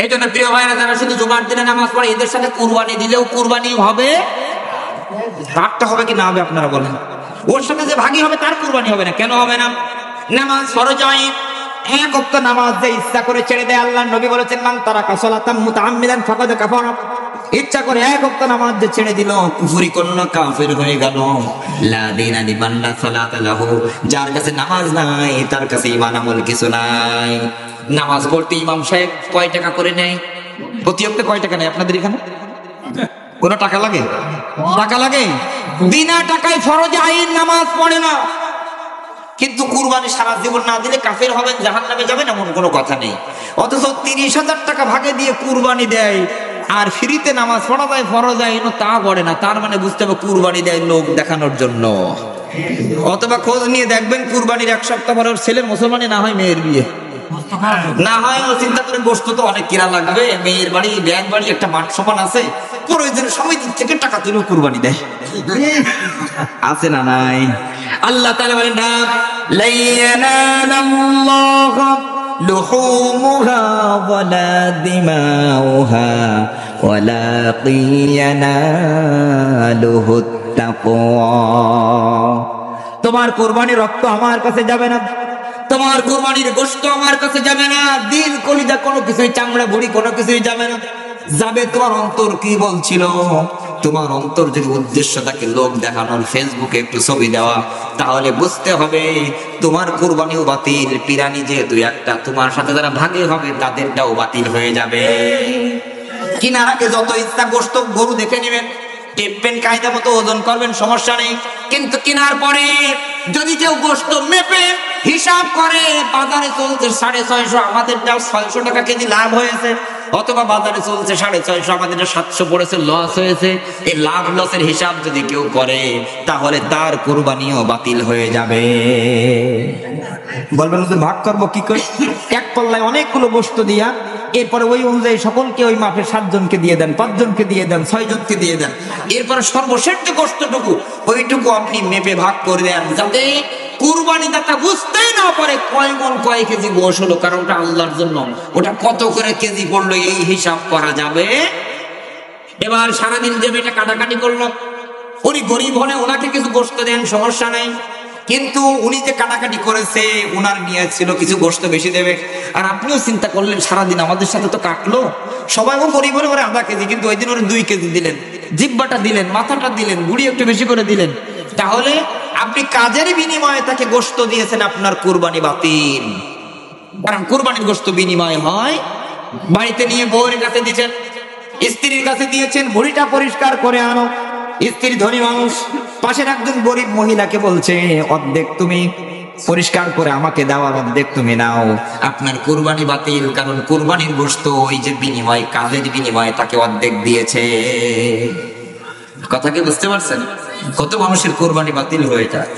এই জন্য প্রিয় ভাইরা, যারা শুধু জুমার দিনে নামাজ পড়ে এদের সাথে কুরবানি দিলেও কুরবানি হবে, ভাগটা হবে কি না হবে আপনারা বলেন? ওর সাথে যে ভাগই হবে তার কুরবানি হবে না। কেন হবে না? নামাজ ফরজ আইন, এক ওয়াক্ত নামাজ যে ইচ্ছা করে ছেড়ে দেয়, আল্লাহর নবী বলেছেন মান তারাকা সালাতান মুতাআম্মিদান ফাকাদ কাফারা, ইচ্ছা করে এক ওয়াক্ত নামাজ যে ছেড়ে দিল কুফরি করল, কাফের হয়ে গেল। লা দীনা লিমান লা সালাতা লাহু, যার কাছে নামাজ নাই তার কাছে ঈমান আমল কিছু নাই। নামাজ পড়তে ইমাম সাহেব কয় টাকা করে নেয়? প্রতি ওয়াক্তে কয় টাকা নেয় আপনাদের এখানে? কোন টাকা লাগে? টাকা লাগে? বিনা টাকায় ফরজ আইন নামাজ পড়ে না। কিন্তু কুরবানি সারা জীবন না দিলে কাফের হবেন, জাহান্নামে যাবেন এমন কোনো কথা নেই। অথচ 30,000 টাকা ভাগে দিয়ে কুরবানি দেয়, আর ফ্রিতে নামাজ পড়া যায় ফরজ আইন তা পড়ে না। তার মানে বুঝতে হবে কুরবানি দেয় লোক দেখানোর জন্য। অথবা খোঁজ নিয়ে দেখবেন কুরবানির 1 সপ্তাহ পরে ওর ছেলের মুসলমানি না হয় মেয়ের বিয়ে, না হয় ও চিন্তা করে গোশত তো অনেক কিনা লাগবে, মেয়ের বাড়ি ব্যাগ বাড়ি একটা মাঠ সমান আছে, প্রয়োজনে সবাই দিক থেকে টাকা তুলে কুরবানি দেয়। আছে না নাই? আল্লাহ তাআলা বলেন না, লা ইয়ানালাল্লাহু লুহুমুহা ওয়ালা দিমাউহা ওয়ালাকিন ইয়ানালুহুত তাকওয়া। তোমার কুরবানির রক্ত আমার কাছে যাবে না, তোমার কুরবানির গোশত আমার কাছে যাবে না, দিল কলিজা কোনো কিছুই, চামড়া ভুঁড়ি কোনো কিছুই যাবে না। যাবে তোমার অন্তর কি বলছিল। তোমার অন্তর যদি উদ্দেশ্য থাকে লোক দেখানোর, ফেসবুকে একটু ছবি দেওয়া, তাহলে বুঝতে হবে তোমার কুরবানিও বাতিল। পিরানি যেহেতু একটা, তোমার সাথে যারা ভাগে হবে তাদেরটাও বাতিল হয়ে যাবে। কিনার আগে যত ইচ্ছা গোশত গরু দেখে নেবেন, টেপবেন, কায়দা মতো ওজন করবেন, সমস্যা নেই। কিন্তু কেনার পরে যদি কেউ গোশত মেপে হিসাব করে, বাজারে চলছে 650, আমাদের 600 টাকা কেজি লাভ হয়েছে, অথবা বাজারে চলছে 650, আমাদের 700 পড়েছে, লস হয়েছে, এই লাভ লসের হিসাব যদি কেউ করে তাহলে তার কুরবানিও বাতিল হয়ে যাবে। বলবেন যে ভাগ করবো কি করে? এক পাল্লায় অনেকগুলো গোশত দিয়া এরপরে ওই অনুযায়ী সকলকে ওই মাপে 7 জনকে দিয়ে দেন, 5 জনকে দিয়ে দেন, 6 জনকে দিয়ে দেন। এরপরে সর্বশেষ যে গোশতটুকু ওইটুকু আপনি মেপে ভাগ করে দেন, যাতে কুরবানি দাতা বুঝতেই না পারে কয় মণ কয় কেজি গোশ হলো, কারণ ওটা আল্লাহর জন্য, ওটা কত করে কেজি পড়লো এই হিসাব করা যাবে। এবার সারাদিন যে মেয়েটা কাটাকাটি করলো, উনি গরিব হলে ওনাকে কিছু গোশত দেন, সমস্যা নাই। কিন্তু উনি যে কাটাকাটি করেছে উনার নিয়ত ছিল কিছু গোশত বেশি দেবে। আর আপনিও চিন্তা করলেন সারাদিন আমাদের সাথে তো কাটলো, সবাইও গরিব হলে ওরা আধা কেজি, কিন্তু ওই দিন ওরা 2 কেজি দিলেন, জিব্বাটা দিলেন, মাথাটা দিলেন, বুড়ি একটু বেশি করে দিলেন। তাহলে আপনি কাজের বিনিময়ে তাকে গোশত দিয়েছেন, আপনার কুরবানি বাতিল। কারণ কুরবানির গোশত বিনিময় হয়। বাড়িতে নিয়ে বউয়ের কাছে দিয়েছেন, স্ত্রীর কাছে দিয়েছেন, বুড়িটা পরিষ্কার করে আনো। স্ত্রী ধনী মানুষ, পাশের একজন গরিব মহিলাকে বলছে অর্ধেক তুমি পরিষ্কার করে আমাকে দাও, আর অর্ধেক তুমি নাও। আপনার কুরবানি বাতিল, কারণ কুরবানির গোশত ওই যে বিনিময়, কাজের বিনিময়ে তাকে অর্ধেক দিয়েছে। কথা কি বুঝতে পারছেন? কত মানুষের কুরবানি বাতিল হয়ে যায়।